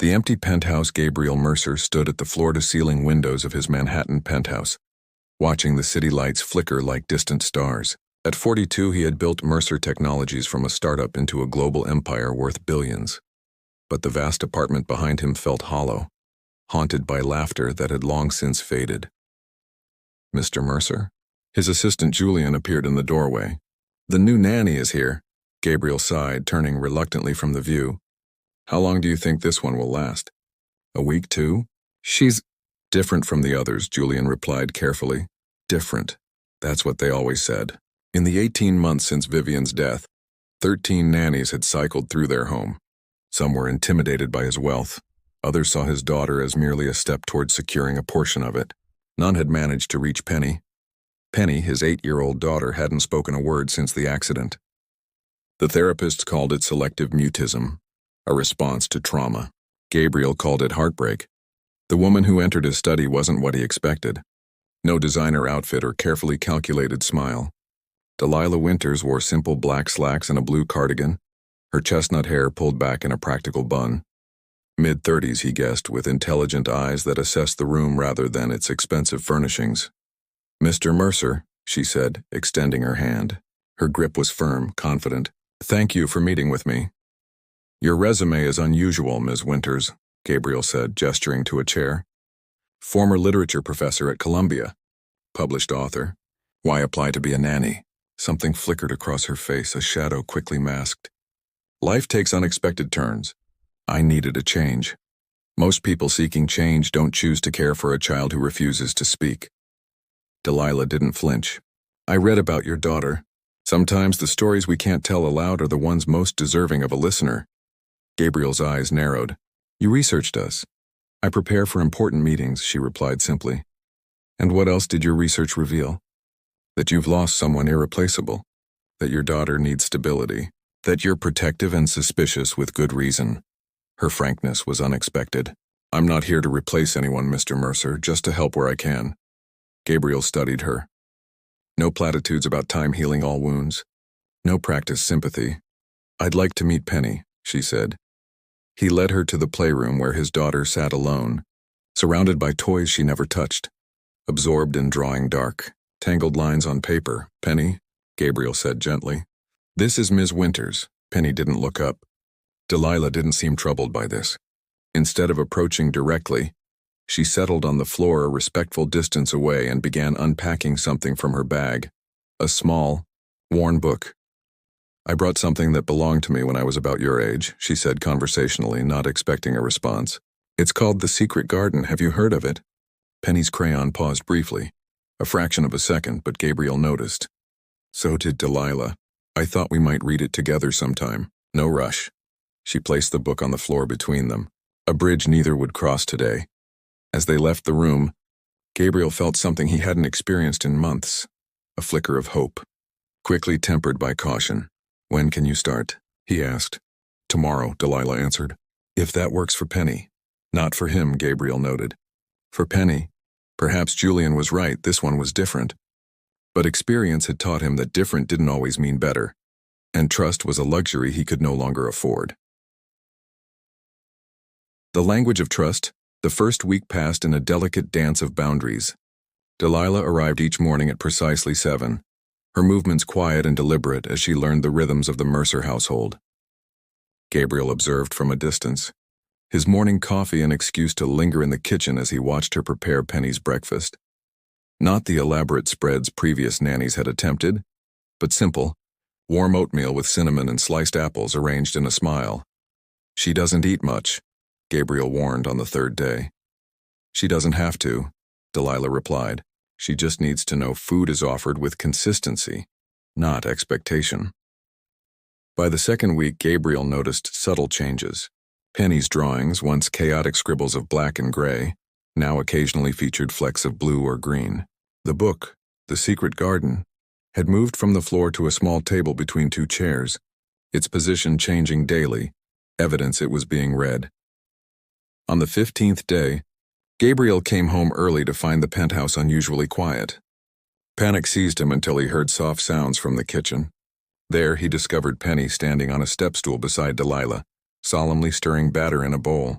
The empty penthouse. Gabriel Mercer stood at the floor-to-ceiling windows of his Manhattan penthouse, watching the city lights flicker like distant stars. At 42, he had built Mercer Technologies from a startup into a global empire worth billions. But the vast apartment behind him felt hollow, haunted by laughter that had long since faded. "Mr. Mercer?" His assistant Julian appeared in the doorway. "The new nanny is here," Gabriel sighed, turning reluctantly from the view. "How long do you think this one will last? A week, too?" "She's different from the others," Julian replied carefully. "Different. That's what they always said." In the 18 months since Vivian's death, 13 nannies had cycled through their home. Some were intimidated by his wealth. Others saw his daughter as merely a step toward securing a portion of it. None had managed to reach Penny. Penny, his 8-year-old daughter, hadn't spoken a word since the accident. The therapists called it selective mutism, a response to trauma. Gabriel called it heartbreak. The woman who entered his study wasn't what he expected. No designer outfit or carefully calculated smile. Delilah Winters wore simple black slacks and a blue cardigan, her chestnut hair pulled back in a practical bun. Mid-30s, he guessed, with intelligent eyes that assessed the room rather than its expensive furnishings. "Mr. Mercer," she said, extending her hand. Her grip was firm, confident. "Thank you for meeting with me." "Your resume is unusual, Ms. Winters," Gabriel said, gesturing to a chair. "Former literature professor at Columbia. Published author. Why apply to be a nanny?" Something flickered across her face, a shadow quickly masked. "Life takes unexpected turns. I needed a change. Most people seeking change don't choose to care for a child who refuses to speak." Delilah didn't flinch. "I read about your daughter. Sometimes the stories we can't tell aloud are the ones most deserving of a listener." Gabriel's eyes narrowed. "You researched us." "I prepare for important meetings," she replied simply. "And what else did your research reveal?" "That you've lost someone irreplaceable. That your daughter needs stability. That you're protective and suspicious with good reason." Her frankness was unexpected. "I'm not here to replace anyone, Mr. Mercer, just to help where I can." Gabriel studied her. No platitudes about time healing all wounds. No practiced sympathy. "I'd like to meet Penny," she said. He led her to the playroom where his daughter sat alone, surrounded by toys she never touched, absorbed in drawing dark, tangled lines on paper. "Penny," Gabriel said gently. "This is Ms. Winters." Penny didn't look up. Delilah didn't seem troubled by this. Instead of approaching directly, she settled on the floor a respectful distance away and began unpacking something from her bag. A small, worn book. "I brought something that belonged to me when I was about your age," she said conversationally, not expecting a response. "It's called The Secret Garden. Have you heard of it?" Penny's crayon paused briefly, a fraction of a second, but Gabriel noticed. So did Delilah. "I thought we might read it together sometime. No rush." She placed the book on the floor between them. A bridge neither would cross today. As they left the room, Gabriel felt something he hadn't experienced in months. A flicker of hope, quickly tempered by caution. "When can you start?" he asked. "Tomorrow," Delilah answered. "If that works for Penny." Not for him, Gabriel noted. For Penny, perhaps Julian was right, this one was different. But experience had taught him that different didn't always mean better, and trust was a luxury he could no longer afford. The language of trust. The first week passed in a delicate dance of boundaries. Delilah arrived each morning at precisely 7, her movements quiet and deliberate as she learned the rhythms of the Mercer household. Gabriel observed from a distance, his morning coffee an excuse to linger in the kitchen as he watched her prepare Penny's breakfast. Not the elaborate spreads previous nannies had attempted, but simple, warm oatmeal with cinnamon and sliced apples arranged in a smile. "She doesn't eat much," Gabriel warned on the 3rd day. "She doesn't have to," Delilah replied. "She just needs to know food is offered with consistency, not expectation." By the 2nd week, Gabriel noticed subtle changes. Penny's drawings, once chaotic scribbles of black and gray, now occasionally featured flecks of blue or green. The book, The Secret Garden, had moved from the floor to a small table between 2 chairs, its position changing daily, evidence it was being read. On the 15th day, Gabriel came home early to find the penthouse unusually quiet. Panic seized him until he heard soft sounds from the kitchen. There he discovered Penny standing on a step stool beside Delilah, solemnly stirring batter in a bowl.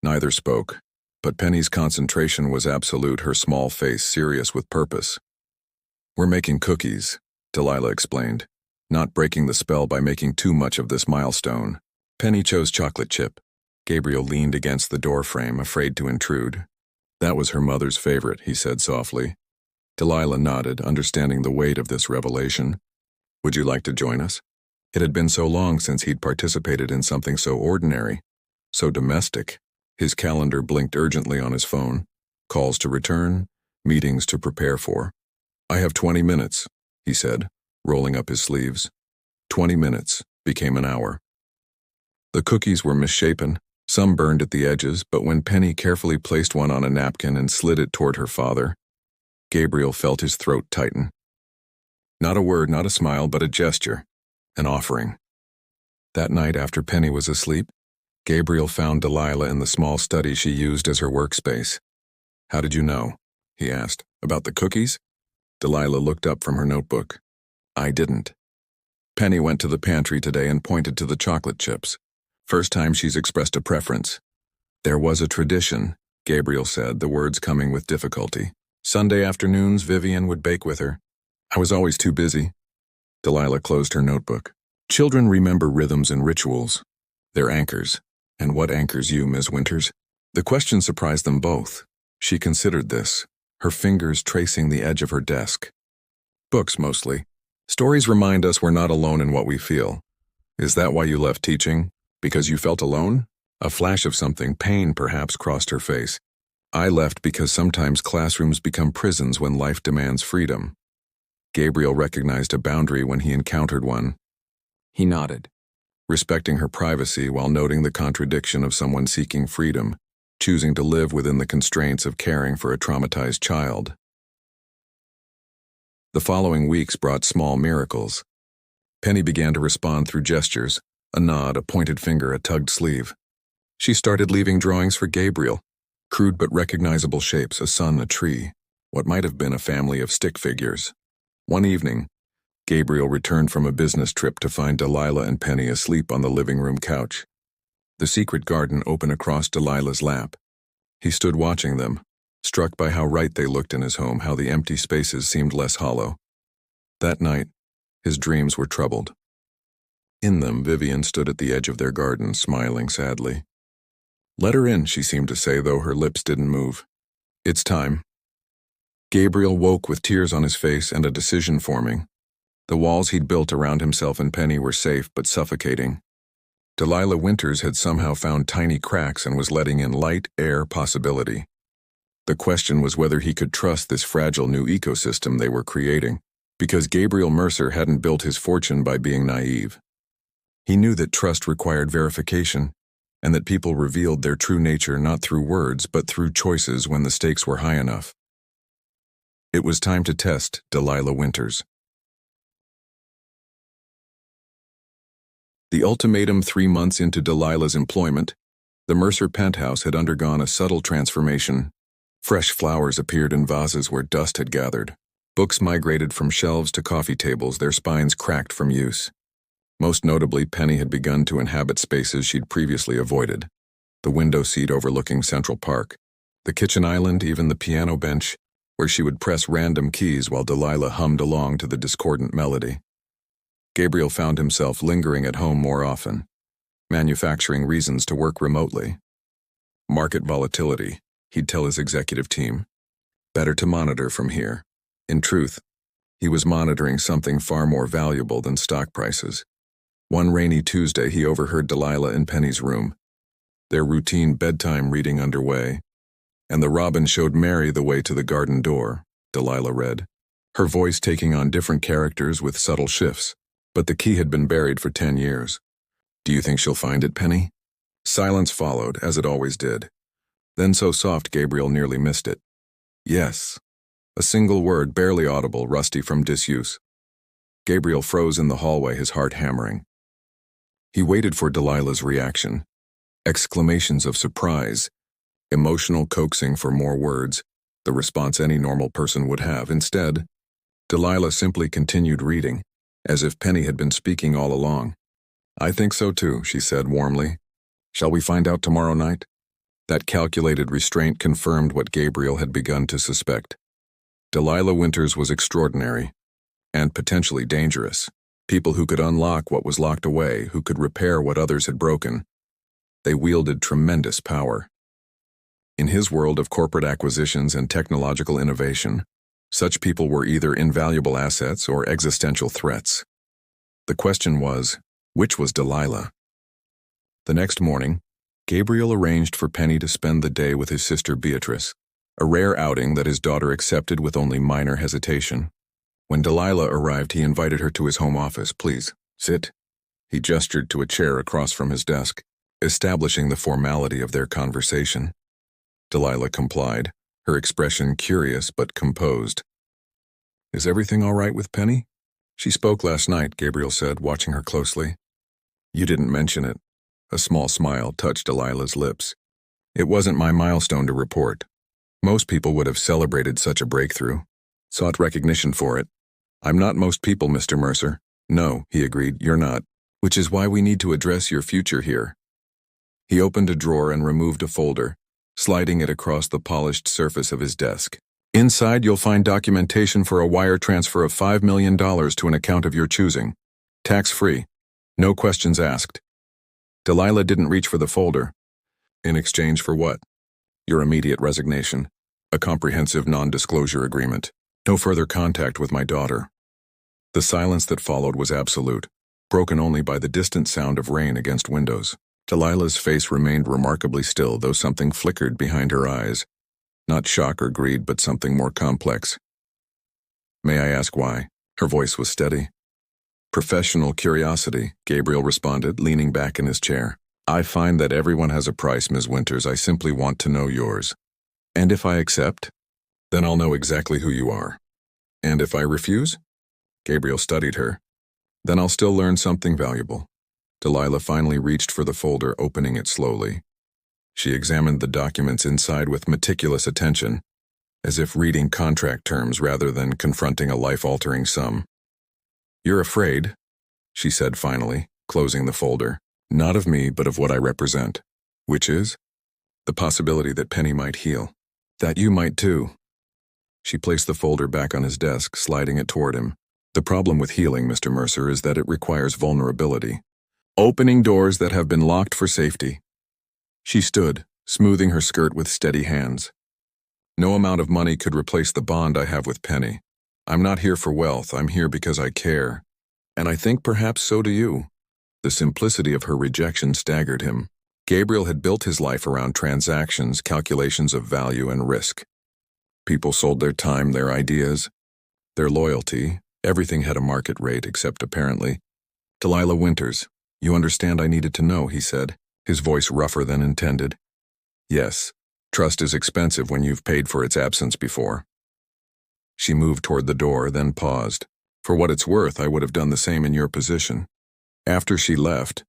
Neither spoke, but Penny's concentration was absolute, her small face serious with purpose. "We're making cookies," Delilah explained, not breaking the spell by making too much of this milestone. Penny chose chocolate chip. Gabriel leaned against the doorframe, afraid to intrude. "That was her mother's favorite," he said softly. Delilah nodded, understanding the weight of this revelation. "Would you like to join us?" It had been so long since he'd participated in something so ordinary, so domestic. His calendar blinked urgently on his phone. Calls to return, meetings to prepare for. "I have 20 minutes, he said, rolling up his sleeves. 20 minutes became an hour. The cookies were misshapen, some burned at the edges, but when Penny carefully placed one on a napkin and slid it toward her father, Gabriel felt his throat tighten. Not a word, not a smile, but a gesture, an offering. That night after Penny was asleep, Gabriel found Delilah in the small study she used as her workspace. "How did you know?" he asked. "About the cookies?" Delilah looked up from her notebook. "I didn't. Penny went to the pantry today and pointed to the chocolate chips. First time she's expressed a preference. There was a tradition," Gabriel said, the words coming with difficulty. "Sunday afternoons, Vivian would bake with her. I was always too busy." Delilah closed her notebook. "Children remember rhythms and rituals. They're anchors. And what anchors you, Miss Winters?" The question surprised them both. She considered this, her fingers tracing the edge of her desk. "Books, mostly. Stories remind us we're not alone in what we feel. Is that why you left teaching? Because you felt alone?" A flash of something, pain perhaps, crossed her face. "I left because sometimes classrooms become prisons when life demands freedom." Gabriel recognized a boundary when he encountered one. He nodded, respecting her privacy while noting the contradiction of someone seeking freedom, choosing to live within the constraints of caring for a traumatized child. The following weeks brought small miracles. Penny began to respond through gestures, a nod, a pointed finger, a tugged sleeve. She started leaving drawings for Gabriel, crude but recognizable shapes, a sun, a tree, what might have been a family of stick figures. One evening, Gabriel returned from a business trip to find Delilah and Penny asleep on the living room couch. The secret garden open across Delilah's lap. He stood watching them, struck by how right they looked in his home, how the empty spaces seemed less hollow. That night, his dreams were troubled. In them, Vivian stood at the edge of their garden, smiling sadly. "Let her in," she seemed to say, though her lips didn't move. "It's time." Gabriel woke with tears on his face and a decision forming. The walls he'd built around himself and Penny were safe but suffocating. Delilah Winters had somehow found tiny cracks and was letting in light, air, possibility. The question was whether he could trust this fragile new ecosystem they were creating, because Gabriel Mercer hadn't built his fortune by being naive. He knew that trust required verification, and that people revealed their true nature not through words but through choices when the stakes were high enough. It was time to test Delilah Winters. The ultimatum 3 months into Delilah's employment, the Mercer penthouse had undergone a subtle transformation. Fresh flowers appeared in vases where dust had gathered. Books migrated from shelves to coffee tables, their spines cracked from use. Most notably, Penny had begun to inhabit spaces she'd previously avoided. The window seat overlooking Central Park, the kitchen island, even the piano bench, where she would press random keys while Delilah hummed along to the discordant melody. Gabriel found himself lingering at home more often, manufacturing reasons to work remotely. Market volatility, he'd tell his executive team. Better to monitor from here. In truth, he was monitoring something far more valuable than stock prices. One rainy Tuesday, he overheard Delilah in Penny's room, their routine bedtime reading underway, and the robin showed Mary the way to the garden door, Delilah read, her voice taking on different characters with subtle shifts, but the key had been buried for 10 years. "Do you think she'll find it, Penny?" Silence followed, as it always did. Then so soft Gabriel nearly missed it. "Yes." A single word, barely audible, rusty from disuse. Gabriel froze in the hallway, his heart hammering. He waited for Delilah's reaction. Exclamations of surprise, emotional coaxing for more words, the response any normal person would have. Instead, Delilah simply continued reading, as if Penny had been speaking all along. "I think so too," she said warmly. "Shall we find out tomorrow night?" That calculated restraint confirmed what Gabriel had begun to suspect. Delilah Winters was extraordinary, and potentially dangerous. People who could unlock what was locked away, who could repair what others had broken. They wielded tremendous power. In his world of corporate acquisitions and technological innovation, such people were either invaluable assets or existential threats. The question was, which was Delilah? The next morning, Gabriel arranged for Penny to spend the day with his sister Beatrice, a rare outing that his daughter accepted with only minor hesitation. When Delilah arrived, he invited her to his home office. "Please, sit." He gestured to a chair across from his desk, establishing the formality of their conversation. Delilah complied, her expression curious but composed. "Is everything all right with Penny?" "She spoke last night," Gabriel said, watching her closely. "You didn't mention it." A small smile touched Delilah's lips. "It wasn't my milestone to report. Most people would have celebrated such a breakthrough, sought recognition for it. I'm not most people, Mr. Mercer." "No," he agreed, "you're not. Which is why we need to address your future here." He opened a drawer and removed a folder, sliding it across the polished surface of his desk. "Inside, you'll find documentation for a wire transfer of $5 million to an account of your choosing. Tax-free. No questions asked." Delilah didn't reach for the folder. "In exchange for what?" "Your immediate resignation. A comprehensive non-disclosure agreement. No further contact with my daughter." The silence that followed was absolute, broken only by the distant sound of rain against windows. Delilah's face remained remarkably still, though something flickered behind her eyes. Not shock or greed, but something more complex. "May I ask why?" Her voice was steady. "Professional curiosity," Gabriel responded, leaning back in his chair. "I find that everyone has a price, Ms. Winters. I simply want to know yours. And if I accept, then I'll know exactly who you are. And if I refuse?" Gabriel studied her. "Then I'll still learn something valuable." Delilah finally reached for the folder, opening it slowly. She examined the documents inside with meticulous attention, as if reading contract terms rather than confronting a life-altering sum. "You're afraid," she said finally, closing the folder. "Not of me, but of what I represent." "Which is?" "The possibility that Penny might heal. That you might too." She placed the folder back on his desk, sliding it toward him. "The problem with healing, Mr. Mercer, is that it requires vulnerability. Opening doors that have been locked for safety." She stood, smoothing her skirt with steady hands. "No amount of money could replace the bond I have with Penny. I'm not here for wealth, I'm here because I care. And I think perhaps so do you." The simplicity of her rejection staggered him. Gabriel had built his life around transactions, calculations of value and risk. People sold their time, their ideas, their loyalty. Everything had a market rate, except apparently. "Delilah Winters, you understand I needed to know," he said, his voice rougher than intended. "Yes, trust is expensive when you've paid for its absence before." She moved toward the door, then paused. "For what it's worth, I would have done the same in your position." After she left,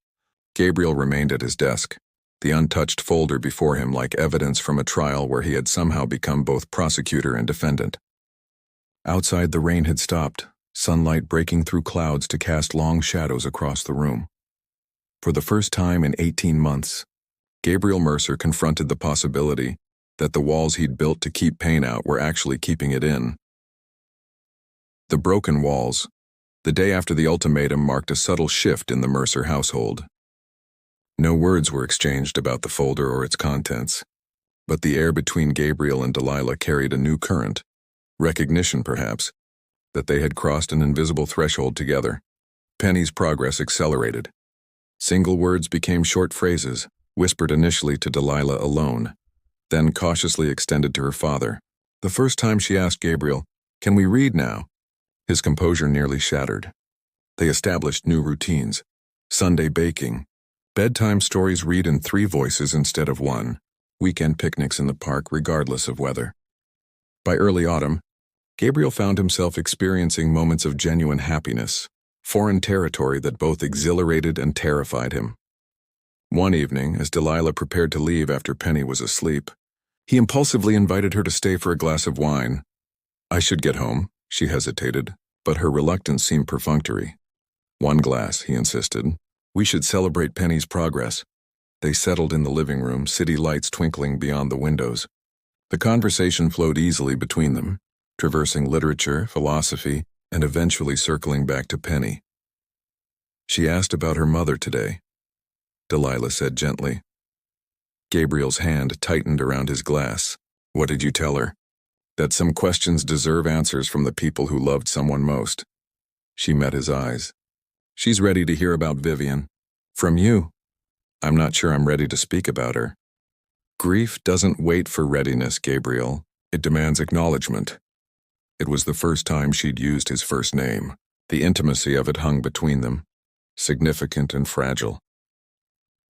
Gabriel remained at his desk, the untouched folder before him like evidence from a trial where he had somehow become both prosecutor and defendant. Outside, the rain had stopped, sunlight breaking through clouds to cast long shadows across the room. For the first time in 18 months, Gabriel Mercer confronted the possibility that the walls he'd built to keep pain out were actually keeping it in. The broken walls. The day after the ultimatum marked a subtle shift in the Mercer household. No words were exchanged about the folder or its contents, but the air between Gabriel and Delilah carried a new current, recognition perhaps, that they had crossed an invisible threshold together. Penny's progress accelerated. Single words became short phrases, whispered initially to Delilah alone, then cautiously extended to her father. The first time she asked Gabriel, "Can we read now?" his composure nearly shattered. They established new routines. Sunday baking. Bedtime stories read in 3 voices instead of 1. Weekend picnics in the park regardless of weather. By early autumn, Gabriel found himself experiencing moments of genuine happiness, foreign territory that both exhilarated and terrified him. One evening, as Delilah prepared to leave after Penny was asleep, he impulsively invited her to stay for a glass of wine. "I should get home," she hesitated, but her reluctance seemed perfunctory. "1 glass," he insisted. "We should celebrate Penny's progress." They settled in the living room, city lights twinkling beyond the windows. The conversation flowed easily between them, traversing literature, philosophy, and eventually circling back to Penny. She asked about her mother today, Delilah said gently. Gabriel's hand tightened around his glass. What did you tell her? That some questions deserve answers from the people who loved someone most. She met his eyes. She's ready to hear about Vivian. From you. I'm not sure I'm ready to speak about her. Grief doesn't wait for readiness, Gabriel. It demands acknowledgement. It was the first time she'd used his first name. The intimacy of it hung between them, significant and fragile.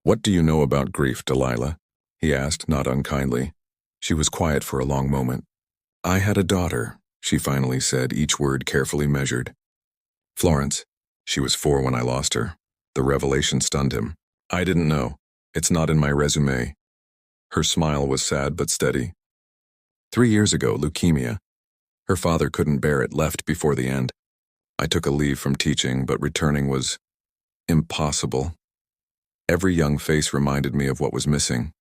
What do you know about grief, Delilah? He asked, not unkindly. She was quiet for a long moment. I had a daughter, she finally said, each word carefully measured. Florence. She was 4 when I lost her. The revelation stunned him. I didn't know. It's not in my resume. Her smile was sad but steady. 3 years ago, leukemia. Her father couldn't bear it, left before the end. I took a leave from teaching, but returning was impossible. Every young face reminded me of what was missing.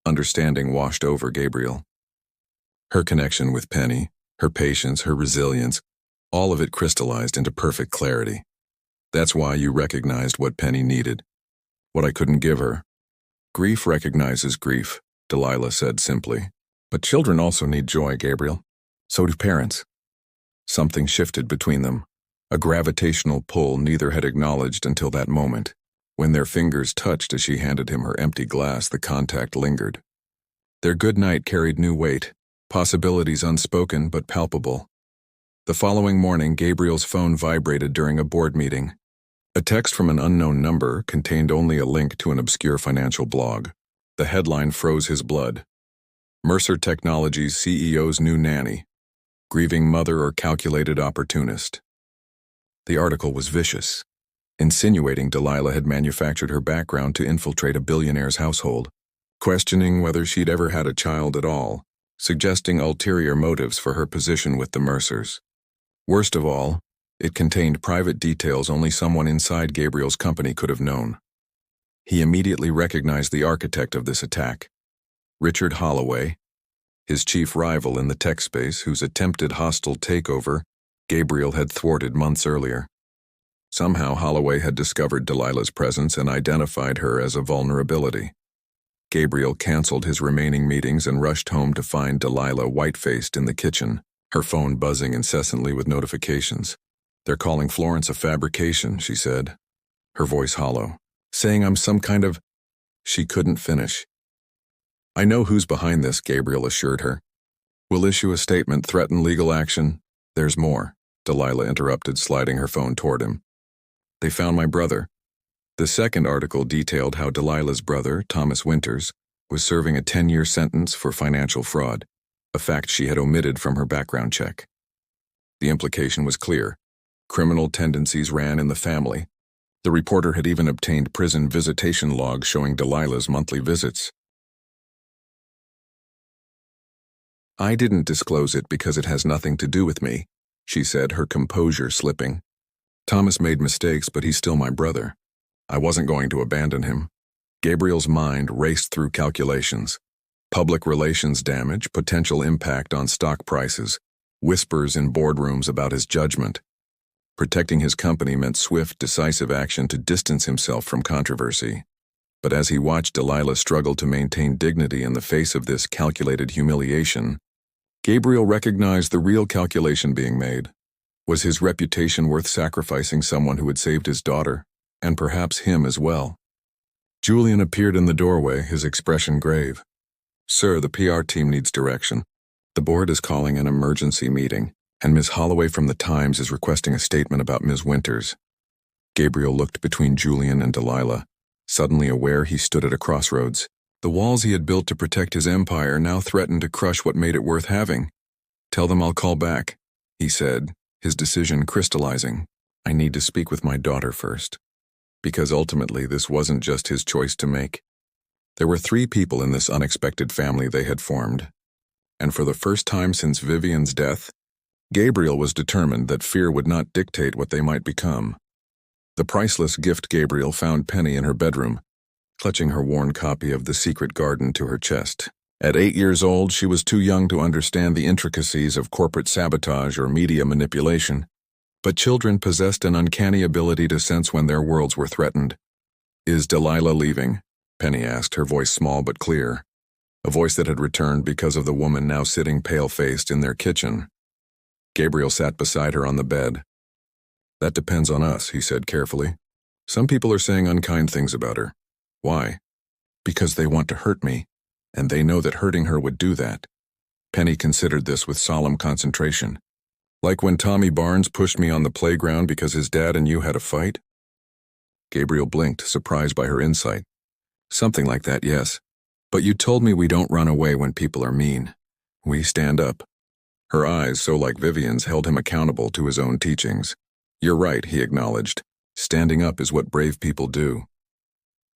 Understanding washed over Gabriel. Her connection with Penny, her patience, her resilience, all of it crystallized into perfect clarity. That's why you recognized what Penny needed, what I couldn't give her. Grief recognizes grief, Delilah said simply. But children also need joy, Gabriel. So do parents. Something shifted between them, a gravitational pull neither had acknowledged until that moment. When their fingers touched as she handed him her empty glass, the contact lingered. Their good night carried new weight, possibilities unspoken but palpable. The following morning, Gabriel's phone vibrated during a board meeting. A text from an unknown number contained only a link to an obscure financial blog. The headline froze his blood. Mercer Technologies CEO's new nanny. Grieving mother or calculated opportunist. The article was vicious, insinuating Delilah had manufactured her background to infiltrate a billionaire's household, questioning whether she'd ever had a child at all, suggesting ulterior motives for her position with the Mercers. Worst of all, it contained private details only someone inside Gabriel's company could have known. He immediately recognized the architect of this attack, Richard Holloway, his chief rival in the tech space whose attempted hostile takeover Gabriel had thwarted months earlier. Somehow Holloway had discovered Delilah's presence and identified her as a vulnerability. Gabriel canceled his remaining meetings and rushed home to find Delilah white-faced in the kitchen, her phone buzzing incessantly with notifications. They're calling Florence a fabrication, she said, her voice hollow, saying I'm some kind of... She couldn't finish. I know who's behind this, Gabriel assured her. We'll issue a statement, threaten legal action. There's more, Delilah interrupted, sliding her phone toward him. They found my brother. The second article detailed how Delilah's brother, Thomas Winters, was serving a 10-year sentence for financial fraud, a fact she had omitted from her background check. The implication was clear. Criminal tendencies ran in the family. The reporter had even obtained prison visitation logs showing Delilah's monthly visits. I didn't disclose it because it has nothing to do with me, she said, her composure slipping. Thomas made mistakes, but he's still my brother. I wasn't going to abandon him. Gabriel's mind raced through calculations. Public relations damage, potential impact on stock prices, whispers in boardrooms about his judgment. Protecting his company meant swift, decisive action to distance himself from controversy. But as he watched Delilah struggle to maintain dignity in the face of this calculated humiliation, Gabriel recognized the real calculation being made. Was his reputation worth sacrificing someone who had saved his daughter, and perhaps him as well? Julian appeared in the doorway, his expression grave. Sir, the PR team needs direction. The board is calling an emergency meeting, and Ms. Holloway from the Times is requesting a statement about Ms. Winters. Gabriel looked between Julian and Delilah, suddenly aware he stood at a crossroads. The walls he had built to protect his empire now threatened to crush what made it worth having. Tell them I'll call back, he said, his decision crystallizing. I need to speak with my daughter first. Because ultimately this wasn't just his choice to make. There were 3 people in this unexpected family they had formed. And for the first time since Vivian's death, Gabriel was determined that fear would not dictate what they might become. The priceless gift Gabriel found Penny in her bedroom, clutching her worn copy of The Secret Garden to her chest. At 8 years old, she was too young to understand the intricacies of corporate sabotage or media manipulation, but children possessed an uncanny ability to sense when their worlds were threatened. "Is Delilah leaving?" Penny asked, her voice small but clear, a voice that had returned because of the woman now sitting pale-faced in their kitchen. Gabriel sat beside her on the bed. "That depends on us," he said carefully. "Some people are saying unkind things about her. Why? Because they want to hurt me, and they know that hurting her would do that." Penny considered this with solemn concentration. "Like when Tommy Barnes pushed me on the playground because his dad and you had a fight?" Gabriel blinked, surprised by her insight. "Something like that, yes. But you told me we don't run away when people are mean. We stand up." Her eyes, so like Vivian's, held him accountable to his own teachings. "You're right," he acknowledged. "Standing up is what brave people do."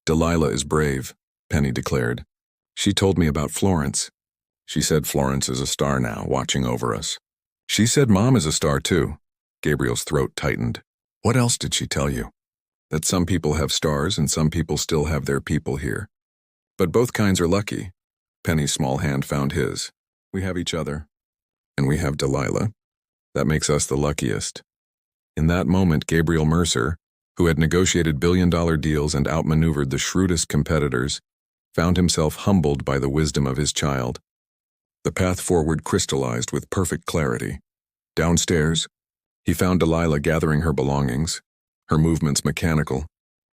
"Delilah is brave," Penny declared. "She told me about Florence. She said Florence is a star now, watching over us. She said Mom is a star too." Gabriel's throat tightened. "What else did she tell you?" "That some people have stars and some people still have their people here. But both kinds are lucky." Penny's small hand found his. "We have each other. And we have Delilah. That makes us the luckiest." In that moment, Gabriel Mercer, who had negotiated billion-dollar deals and outmaneuvered the shrewdest competitors, found himself humbled by the wisdom of his child. The path forward crystallized with perfect clarity. Downstairs, he found Delilah gathering her belongings, her movements mechanical,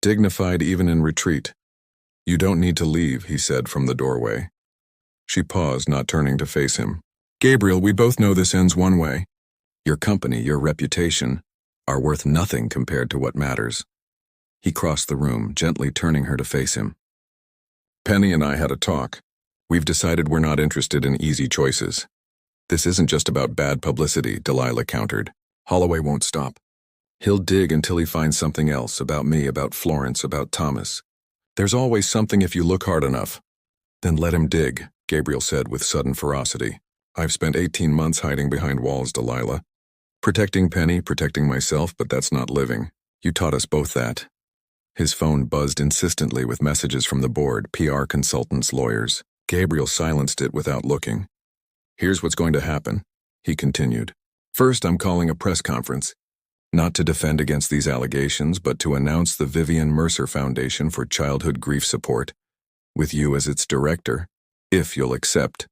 dignified even in retreat. "You don't need to leave," he said from the doorway. She paused, not turning to face him. "Gabriel, we both know this ends one way. Your company, your reputation, are worth nothing compared to what matters." He crossed the room, gently turning her to face him. "Penny and I had a talk. We've decided we're not interested in easy choices." "This isn't just about bad publicity," Delilah countered. "Holloway won't stop. He'll dig until he finds something else, about me, about Florence, about Thomas. There's always something if you look hard enough." "Then let him dig," Gabriel said with sudden ferocity. "I've spent 18 months hiding behind walls, Delilah. Protecting Penny, protecting myself, but that's not living. You taught us both that." His phone buzzed insistently with messages from the board, PR consultants, lawyers. Gabriel silenced it without looking. "Here's what's going to happen," he continued. "First, I'm calling a press conference. Not to defend against these allegations, but to announce the Vivian Mercer Foundation for Childhood Grief Support, with you as its director, if you'll accept."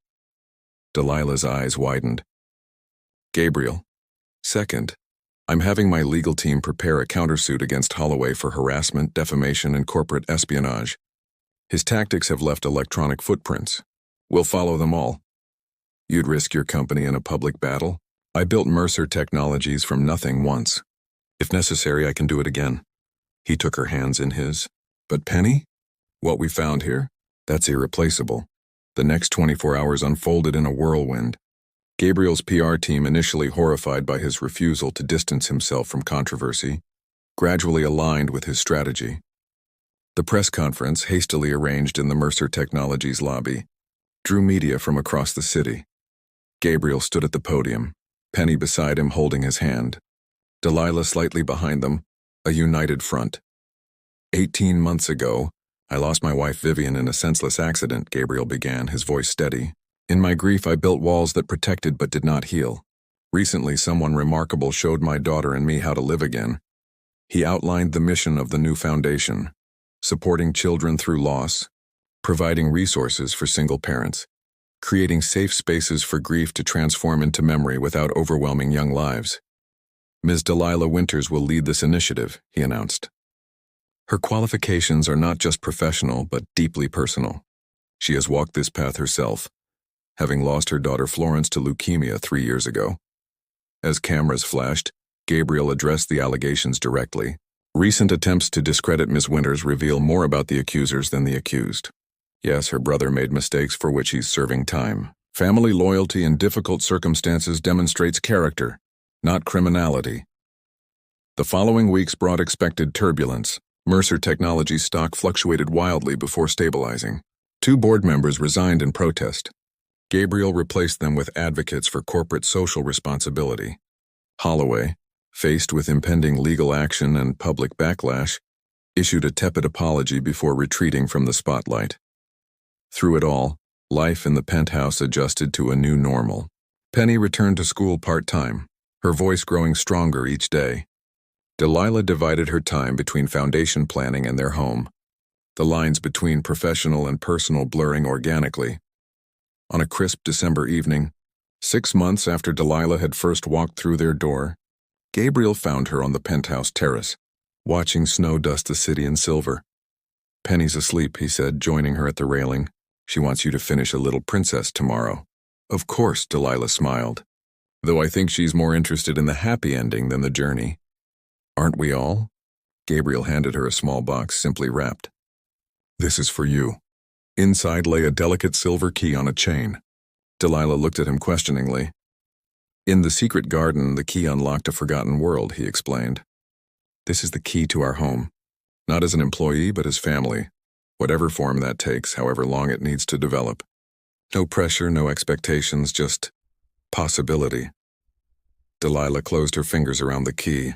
Delilah's eyes widened. "Gabriel. Second, I'm having my legal team prepare a countersuit against Holloway for harassment, defamation, and corporate espionage. His tactics have left electronic footprints. We'll follow them all. You'd risk your company in a public battle? I built Mercer Technologies from nothing once. If necessary, I can do it again." He took her hands in his. "But Penny? What we found here? That's irreplaceable." The next 24 hours unfolded in a whirlwind. Gabriel's PR team, initially horrified by his refusal to distance himself from controversy, gradually aligned with his strategy. The press conference, hastily arranged in the Mercer Technologies lobby, drew media from across the city. Gabriel stood at the podium, Penny beside him holding his hand. Delilah slightly behind them, a united front. 18 months ago, I lost my wife Vivian in a senseless accident, Gabriel began, his voice steady. In my grief, I built walls that protected but did not heal. Recently, someone remarkable showed my daughter and me how to live again. He outlined the mission of the new foundation, supporting children through loss, providing resources for single parents, creating safe spaces for grief to transform into memory without overwhelming young lives. Ms. Delilah Winters will lead this initiative, he announced. Her qualifications are not just professional, but deeply personal. She has walked this path herself, having lost her daughter Florence to leukemia 3 years ago. As cameras flashed, Gabriel addressed the allegations directly. Recent attempts to discredit Ms. Winters reveal more about the accusers than the accused. Yes, her brother made mistakes for which he's serving time. Family loyalty in difficult circumstances demonstrates character, not criminality. The following weeks brought expected turbulence. Mercer Technologies stock fluctuated wildly before stabilizing. 2 board members resigned in protest. Gabriel replaced them with advocates for corporate social responsibility. Holloway, faced with impending legal action and public backlash, issued a tepid apology before retreating from the spotlight. Through it all, life in the penthouse adjusted to a new normal. Penny returned to school part-time, her voice growing stronger each day. Delilah divided her time between foundation planning and their home, the lines between professional and personal blurring organically. On a crisp December evening, 6 months after Delilah had first walked through their door, Gabriel found her on the penthouse terrace, watching snow dust the city in silver. "Penny's asleep," he said, joining her at the railing. "She wants you to finish A Little Princess tomorrow." "Of course," Delilah smiled, "though I think she's more interested in the happy ending than the journey." "Aren't we all?" Gabriel handed her a small box, simply wrapped. "This is for you." Inside lay a delicate silver key on a chain. Delilah looked at him questioningly. "In the secret garden, the key unlocked a forgotten world," he explained. "This is the key to our home, not as an employee, but as family, whatever form that takes, however long it needs to develop. No pressure, no expectations, just possibility." Delilah closed her fingers around the key,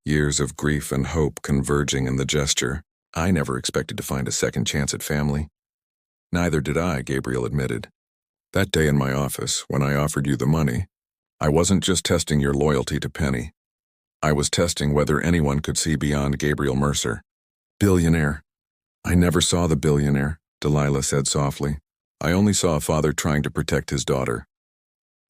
years of grief and hope converging in the gesture. "I never expected to find a second chance at family." "Neither did I," Gabriel admitted. "That day in my office, when I offered you the money, I wasn't just testing your loyalty to Penny. I was testing whether anyone could see beyond Gabriel Mercer." "Billionaire." "I never saw the billionaire," Delilah said softly. "I only saw a father trying to protect his daughter."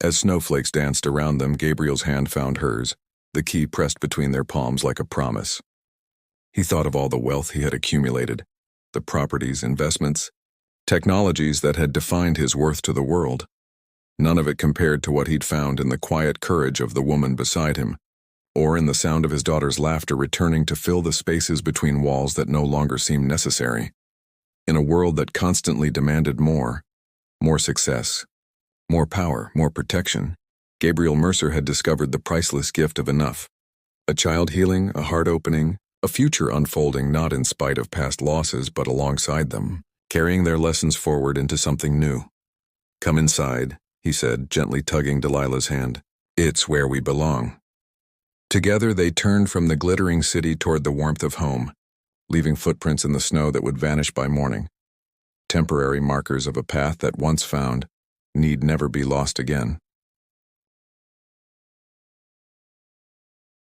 As snowflakes danced around them, Gabriel's hand found hers, the key pressed between their palms like a promise. He thought of all the wealth he had accumulated, the properties, investments, technologies that had defined his worth to the world. None of it compared to what he'd found in the quiet courage of the woman beside him, or in the sound of his daughter's laughter returning to fill the spaces between walls that no longer seemed necessary. In a world that constantly demanded more success, more power, more protection, Gabriel Mercer had discovered the priceless gift of enough. A child healing, a heart opening, a future unfolding not in spite of past losses but alongside them, carrying their lessons forward into something new. "Come inside," he said, gently tugging Delilah's hand. "It's where we belong." Together they turned from the glittering city toward the warmth of home, leaving footprints in the snow that would vanish by morning. Temporary markers of a path that once found need never be lost again.